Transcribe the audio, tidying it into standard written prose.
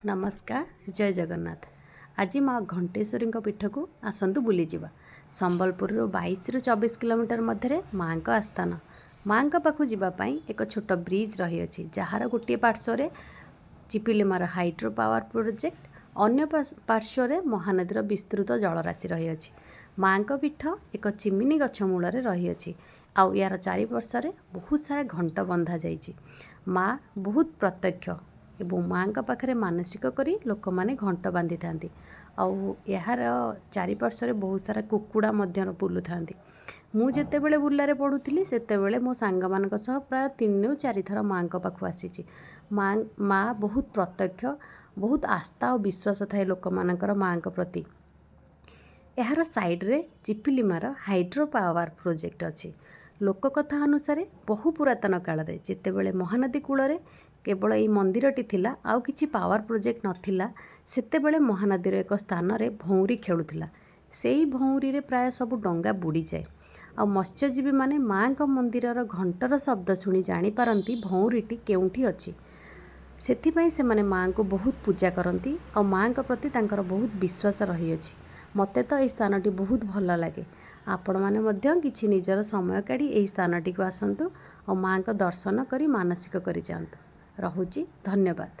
नमस्कार जय जगन्नाथ। आज माँ घंटेश्वरी पीठ को आसतु बुलीजा। संबलपुर 22 ରୁ 24 किलोमीटर मध्य माँ आस्थान। माँ पाखु जावाई एक छोट ब्रिज रही जार गोटे पार्श्व चिपिलिमार हाइड्रो पावर प्रोजेक्ट, अन्य पार्श्व महानदी विस्तृत जलराशि रही। माँ पीठ एक चिमिनी गछ मूल रही। आउ यार चारिपार्श्व बहुत सारा घंट बंधा जाइए। माँ बहुत प्रत्यक्ष एवं माँ पाखे मानसिक करी लोक मैंने घंट बांधि था। यार चारिपार्श्व बहुत सारा कुकुड़ा बुलू था। मुझे बुलारे पढ़ुली से मो सांग मान प्राय 3 ରୁ 4 थर माँ पाखु आसी। माँ बहुत प्रत्यक्ष, बहुत आस्था और विश्वास थाए लोक मानकर माँ प्रति। यार साइड्रे चिपिलिमार हाइड्रो पावर प्रोजेक्ट अच्छी। लोक कथा अनुसार बहु पुरातन काल जितेबले महानदी कूल केवल ये मंदिरटी थिला, आउ किछि पावर प्रोजेक्ट नथिला, सेतेबेले महानदीर एक स्थान रे भौरी खेलुथिला। सेई भौरी रे प्राय सब डंगा बुड़ी जाए। आ मत्स्यजीवी माने माँ का मंदिरर घंटर शब्द शुणी जानी पारंती भौरीटी केउंठी अछि। सेथिपाई से माने माँ को बहुत पूजा करती और माँ का प्रति तांकर बहुत विश्वास रही अछि। मते तो यह स्थानटी बहुत भल लगे। आपण माने मध्य किछि निजर समय काढ़ी एही स्थानटी को आसंतु और माँ का दर्शन करी मानसिक करी जांतु। रहुची, धन्यवाद।